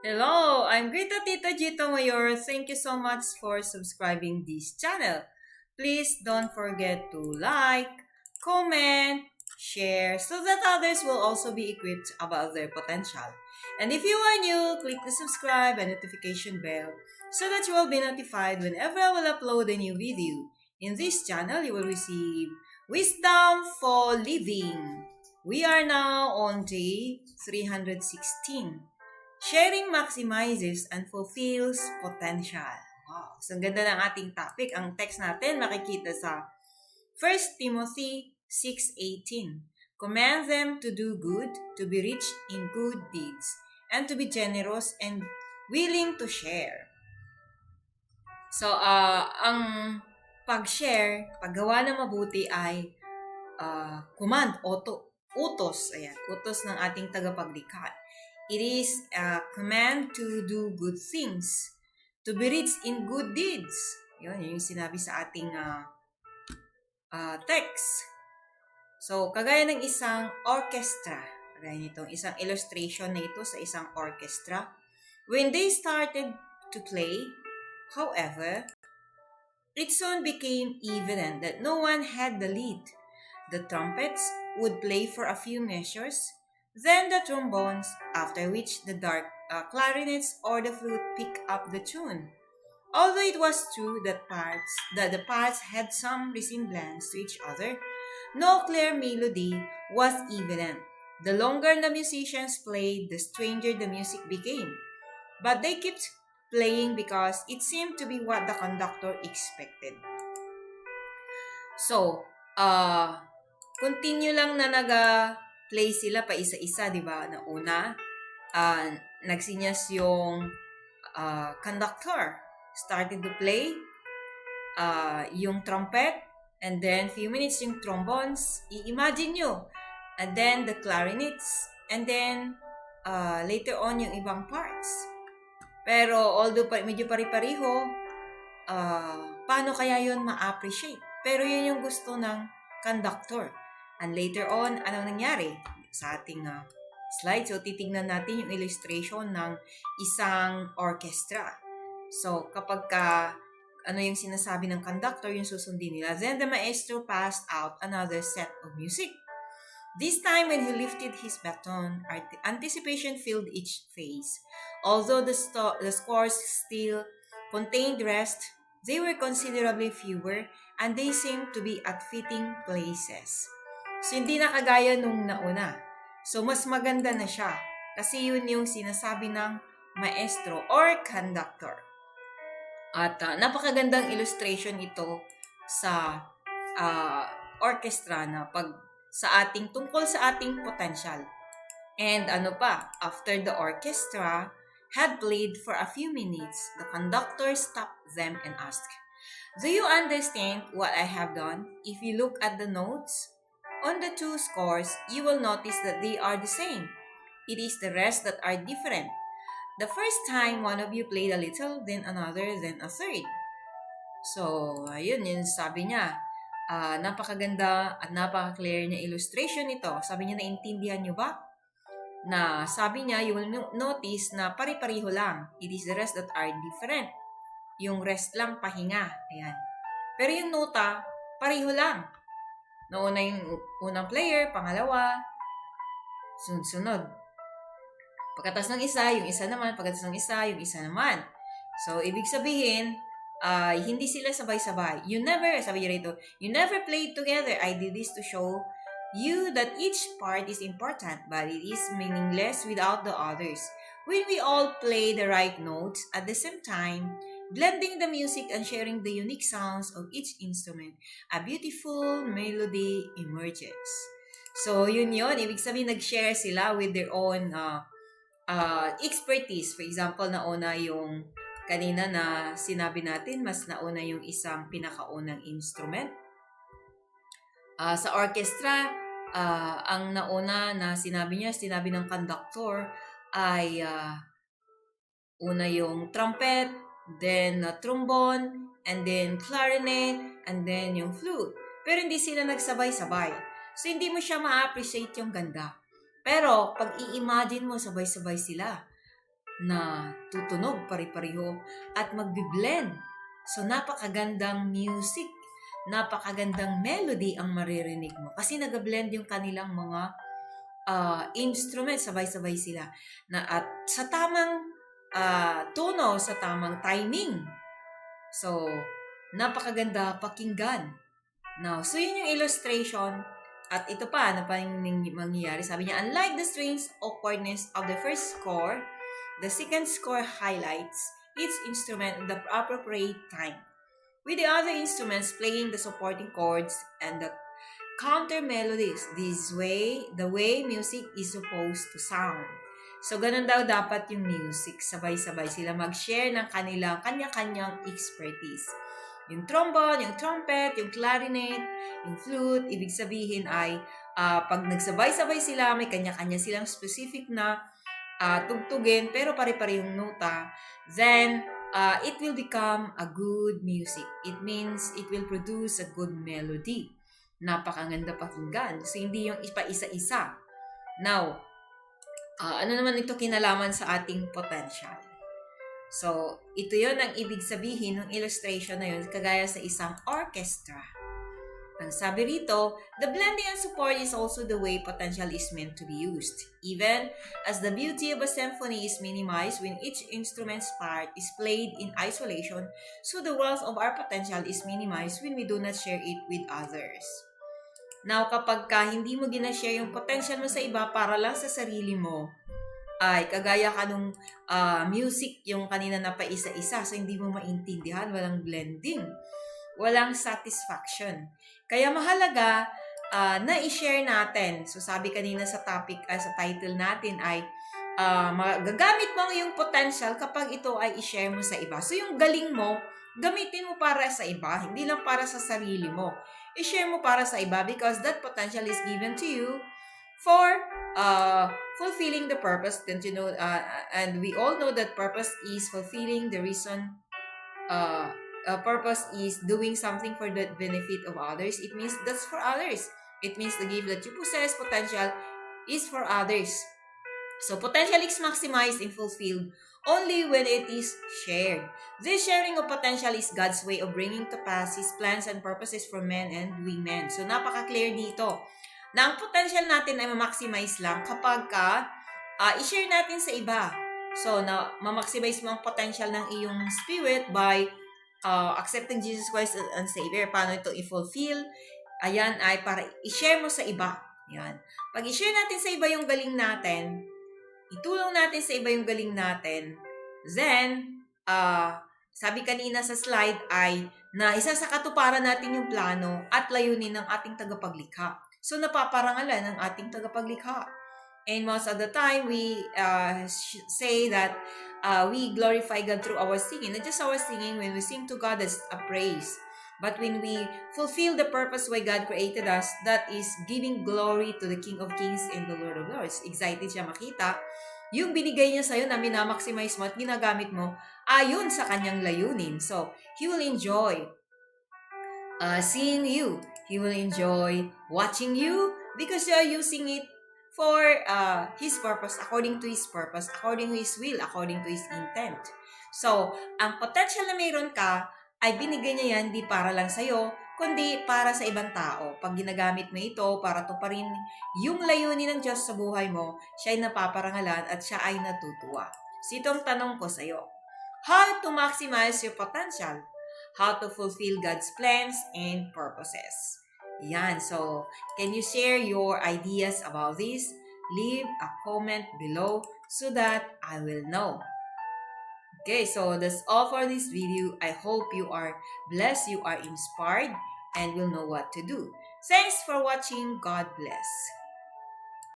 Hello, I'm Greta Tita Gito Mayor. Thank you so much for subscribing this channel. Please don't forget to like, comment, share so that others will also be equipped about their potential. And if you are new, click the subscribe and notification bell so that you will be notified whenever I will upload a new video. In this channel, you will receive Wisdom for Living. We are now on day 316. Sharing maximizes and fulfills potential. Wow. So, ang ganda ng ating topic. Ang text natin makikita sa 1 Timothy 6:18. Command them to do good, to be rich in good deeds, and to be generous and willing to share. So, ang pag-share, paggawa ng mabuti ay command, utos. Ayan, utos ng ating tagapaglikha. It is a command to do good things, to be rich in good deeds. Yun yung sinabi sa ating text. So, kagaya ng isang orchestra, kagaya nitong isang illustration na ito sa isang orchestra, when they started to play, however, it soon became evident that no one had the lead. The trumpets would play for a few measures, then the trombones, after which the dark clarinets or the flute pick up the tune. Although it was true that the parts had some resemblance to each other, no clear melody was evident. The longer the musicians played, the stranger the music became. But they kept playing because it seemed to be what the conductor expected. So, continue lang na nag-play sila pa isa-isa, di ba? Na una, nagsinyas yung conductor. Started to play yung trumpet, and then few minutes yung trombones. I-imagine nyo. And then the clarinets, and then later on yung ibang parts. Pero although medyo pari-pariho, paano kaya yun ma-appreciate? Pero yun yung gusto ng conductor. And later on, anong nangyari? Sa ating slide, so titignan natin yung illustration ng isang orchestra. So, kapag ano yung sinasabi ng conductor, yung susundin nila. Then the maestro passed out another set of music. This time, when he lifted his baton, anticipation filled each face. Although the scores still contained rest, they were considerably fewer, and they seemed to be at fitting places. So, hindi na kagaya nung nauna. So, mas maganda na siya. Kasi yun yung sinasabi ng maestro or conductor. At napakagandang illustration ito sa orchestra na tungkol sa ating potential. And after the orchestra had played for a few minutes, the conductor stopped them and asked, "Do you understand what I have done? If you look at the notes on the two scores, you will notice that they are the same. It is the rest that are different. The first time, one of you played a little, then another, then a third." So, ayun, yun sabi niya. Napakaganda at napaka-clear niya illustration nito. Sabi niya, naintindihan niyo ba? Na sabi niya, you will notice na pari-pariho lang. It is the rest that are different. Yung rest lang, pahinga. Ayan. Pero yung nota, pariho lang. Nauna yung unang player, pangalawa, sunod-sunod. Pagkatas ng isa, yung isa naman. Pagkatas ng isa, yung isa naman. So, ibig sabihin, hindi sila sabay-sabay. Sabi niya rito, you never played together. I did this to show you that each part is important, but it is meaningless without the others. When we all play the right notes at the same time, blending the music and sharing the unique sounds of each instrument, a beautiful melody emerges. So, yun. Ibig sabihin, nag-share sila with their own expertise. For example, nauna yung kanina na sinabi natin, mas nauna yung isang pinakaunang instrument. Sa orchestra, ang nauna na sinabi ng conductor ay una yung trumpet, then trombone, and then clarinet, and then yung flute. Pero hindi sila nagsabay-sabay. So, hindi mo siya ma-appreciate yung ganda. Pero, pag i-imagine mo, sabay-sabay sila. na tutunog pare-pareho at magbi-blend. So, napakagandang music, napakagandang melody ang maririnig mo kasi nag-blend yung kanilang mga instruments, sabay-sabay sila na at sa tamang tono, sa tamang timing. So, napakaganda pakinggan. Now, so yun yung illustration. At ito pa, ano pa yung mangyayari? Sabi niya, unlike the strings awkwardness of the first score, the second score highlights each instrument in the appropriate time, with the other instruments playing the supporting chords and the counter melodies. This way, the way music is supposed to sound. So, ganun daw dapat yung music. Sabay-sabay sila mag-share ng kanilang kanya-kanyang expertise. Yung trombone, yung trumpet, yung clarinet, yung flute, ibig sabihin ay pag nagsabay-sabay sila, may kanya-kanya silang specific na tugtugin, pero pare-parehong nota, then it will become a good music. It means it will produce a good melody. Napakaganda pakinggan. So, hindi yung ipa-isa-isa. Now, ano naman ito kinalaman sa ating potential? So, ito yon ang ibig sabihin ng illustration na yun, kagaya sa isang orchestra. Ang sabi rito, the blending and support is also the way potential is meant to be used. Even as the beauty of a symphony is minimized when each instrument's part is played in isolation, so the wealth of our potential is minimized when we do not share it with others. Now, kapag hindi mo ginashare yung potential mo sa iba para lang sa sarili mo, ay kagaya ka nung music yung kanina na paisa-isa, so hindi mo maintindihan, walang blending, walang satisfaction. Kaya mahalaga na i-share natin. So sabi kanina sa topic, sa title natin ay gagamit mo yung potential kapag ito ay i-share mo sa iba. So yung galing mo, gamitin mo para sa iba, hindi lang para sa sarili mo. I-share mo para sa iba because that potential is given to you for fulfilling the purpose. Don't you know? And we all know that purpose is fulfilling the reason. Purpose is doing something for the benefit of others. It means that's for others. It means the gift that you possess, potential, is for others. So potential is maximized and fulfilled only when it is shared. This sharing of potential is God's way of bringing to pass His plans and purposes for men and women. So napaka-clear dito na ang potential natin ay ma-maximize lang kapag i-share natin sa iba. So, ma-maximize mo ang potential ng iyong spirit by accepting Jesus Christ as Savior. Paano ito i-fulfill? Ayan ay para i-share mo sa iba. Ayan. Pag i-share natin sa iba yung galing natin, itulong natin sa iba yung galing natin, then, sabi kanina sa slide ay na isa sa katuparan natin yung plano at layunin ng ating tagapaglikha. So, napaparangalan ng ating tagapaglikha. And most of the time, we say that we glorify God through our singing. Not just our singing, when we sing to God, that's a praise. But when we fulfill the purpose why God created us, that is giving glory to the King of Kings and the Lord of Lords. Excited siya makita yung binigay niya sa'yo na minamaximize mo at ginagamit mo ayon sa kanyang layunin. So, He will enjoy seeing you. He will enjoy watching you because you are using it for His purpose, according to His purpose, according to His will, according to His intent. So, ang potential na mayroon ka, ay binigay niya yan di para lang sa'yo, kundi para sa ibang tao. Pag ginagamit mo ito para tuparin yung layunin ng Diyos sa buhay mo, siya ay napaparangalan at siya ay natutuwa. So, itong tanong ko sa'yo, how to maximize your potential? How to fulfill God's plans and purposes? Yan. So, can you share your ideas about this? Leave a comment below so that I will know. Okay, so that's all for this video. I hope you are blessed, you are inspired, and will know what to do. Thanks for watching. God bless.